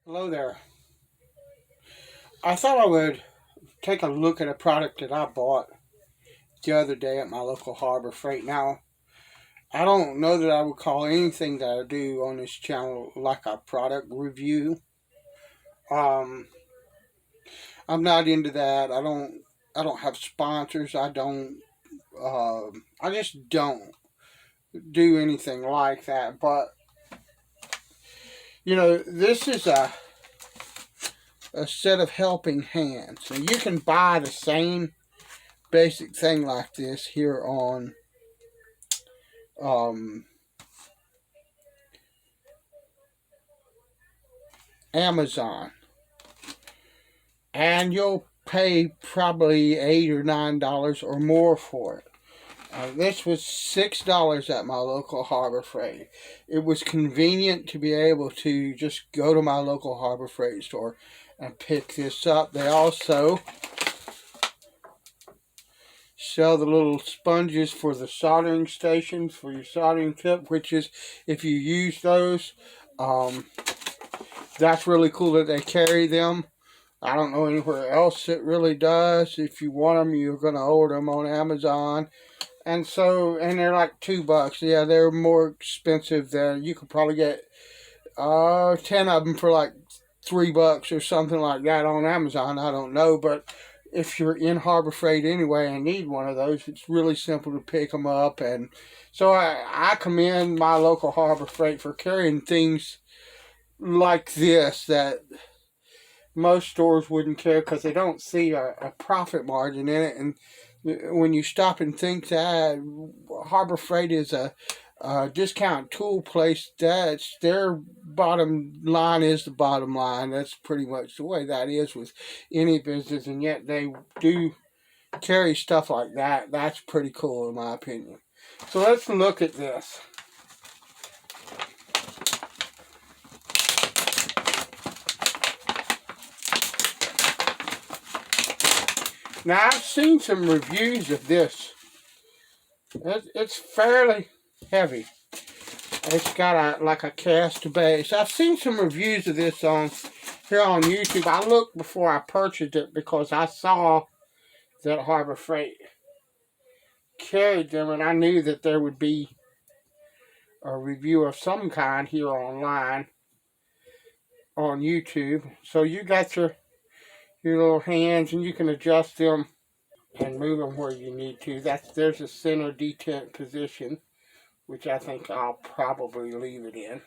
Hello there. I thought I would take a look at a product that I bought the other day at my local Harbor Freight. Now, I don't know that I would call anything that I do on this channel like a product review. Um, I'm not into that. I don't have sponsors. I just don't do anything like that. But this is a set of helping hands, and you can buy the same basic thing like this here on um, Amazon, and you'll pay probably $8 or $9 or more for it. This was $6 at my local Harbor Freight. It was convenient to be able to just go to my local Harbor Freight store and pick this up. They also sell the little sponges for the soldering stations for your soldering tip, which is, if you use those, that's really cool that they carry them. I don't know anywhere else it really does. If you want them, you're going to order them on Amazon. And they're like $2. Yeah, they're more expensive than, you could probably get 10 of them for like $3 or something like that on Amazon. I don't know, but if you're in Harbor Freight anyway and need one of those, it's really simple to pick them up. And so I commend my local Harbor Freight for carrying things like this that most stores wouldn't care, because they don't see a profit margin in it. And when you stop and think that Harbor Freight is a discount tool place, that's their bottom line is the bottom line. That's pretty much the way that is with any business, and yet they do carry stuff like that. That's pretty cool in my opinion. So let's look at this. Now, I've seen some reviews of this. It's fairly heavy. It's got like a cast base. I've seen some reviews of this here on YouTube. I looked before I purchased it because I saw that Harbor Freight carried them, and I knew that there would be a review of some kind here online on YouTube. So you got your little hands, and you can adjust them and move them where you need to. There's a center detent position, which I think I'll probably leave it in.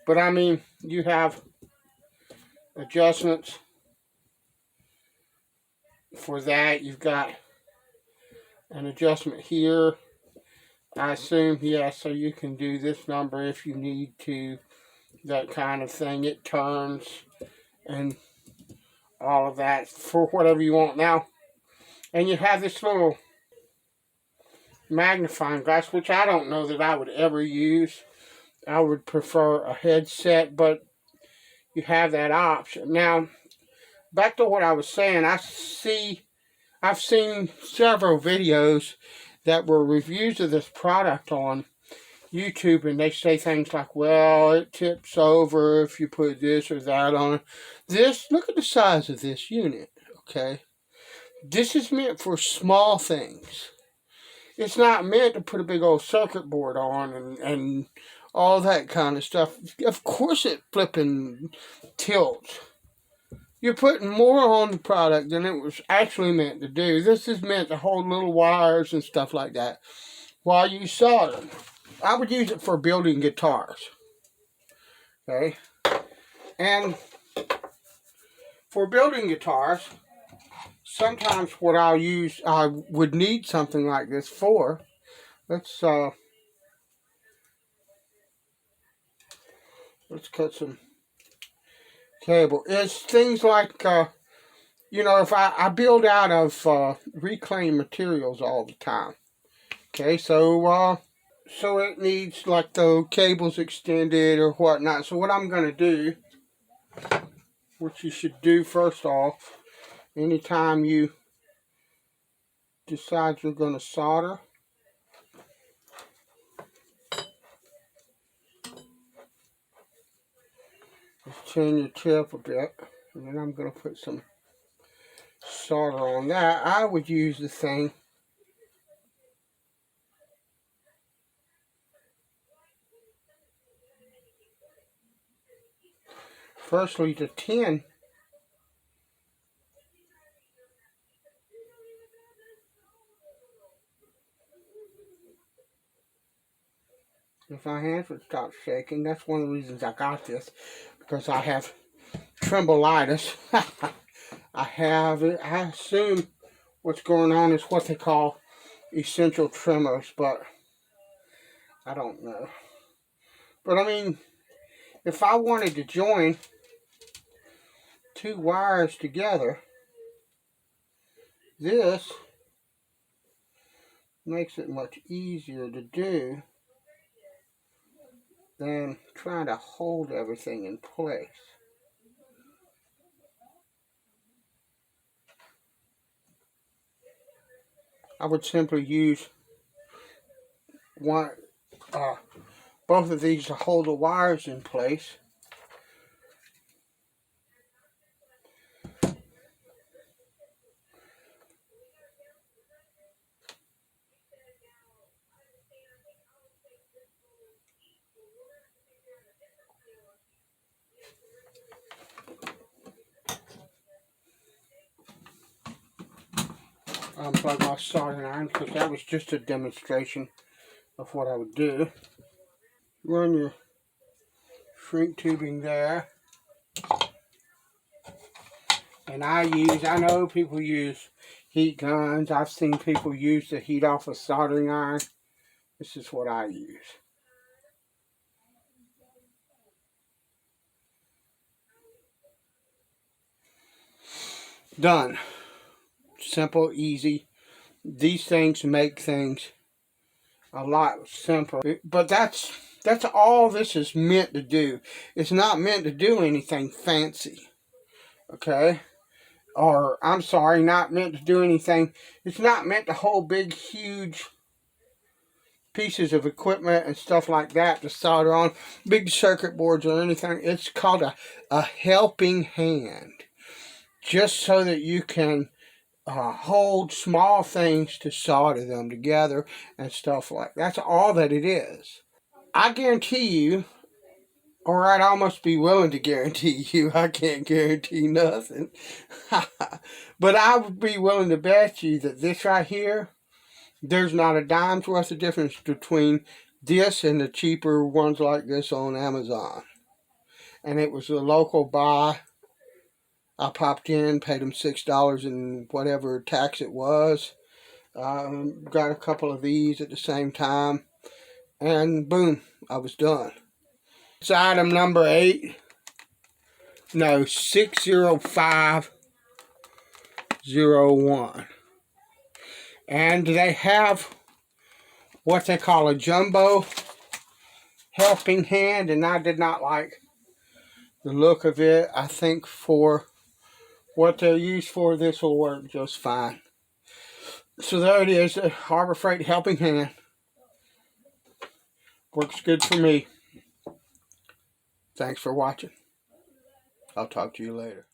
But I mean, you have adjustments for that. You've got an adjustment here, I assume. Yeah, so you can do this number if you need to, that kind of thing. It turns and all of that for whatever you want now. And you have this little magnifying glass, which I don't know that I would ever use. I would prefer a headset, but you have that option. Now, back to what I was saying, I've seen several videos that were reviews of this product on YouTube, and they say things like, well, it tips over if you put this or that on it. Look at the size of this unit, okay? This is meant for small things. It's not meant to put a big old circuit board on and all that kind of stuff. Of course it flipping tilts. You're putting more on the product than it was actually meant to do. This is meant to hold little wires and stuff like that while you solder. I would use it for building guitars. Okay? And for building guitars, sometimes what I would need something like this for. Let's cut some cable. It's things like, if I build out of reclaimed materials all the time. Okay, so it needs like the cables extended or whatnot. So what I'm going to do, what you should do first off, anytime you decide you're going to solder, Just turn your tip a bit, and then I'm going to put some solder on that. I would use the thing firstly to tin. If my hands would stop shaking, that's one of the reasons I got this, because I have trembleitis. I assume what's going on is what they call essential tremors, but I don't know. But I mean, if I wanted to join two wires together, this makes it much easier to do than trying to hold everything in place. I would simply use one, both of these to hold the wires in place. Unplug my soldering iron, because that was just a demonstration of what I would do. Run your shrink tubing there. And I know people use heat guns. I've seen people use the heat off a soldering iron. This is what I use. Done. Simple, easy. These things make things a lot simpler. But that's all this is meant to do. It's not meant to do anything fancy. Okay? Or, I'm sorry, not meant to do anything. It's not meant to hold big, huge pieces of equipment and stuff like that to solder on, big circuit boards or anything. It's called a helping hand. Just so that you can hold small things to solder them together and stuff like that. That's all that it is. I guarantee you, or I'd almost be willing to guarantee you, I can't guarantee nothing, but I would be willing to bet you that this right here, there's not a dime's worth of difference between this and the cheaper ones like this on Amazon. And it was a local buy. I popped in, paid them $6 and whatever tax it was. Got a couple of these at the same time. And boom, I was done. It's item number 8. No, 60501. And they have what they call a jumbo helping hand. And I did not like the look of it. I think for what they're used for, this will work just fine. So there it is, a Harbor Freight helping hand. Works good for me. Thanks for watching. I'll talk to you later.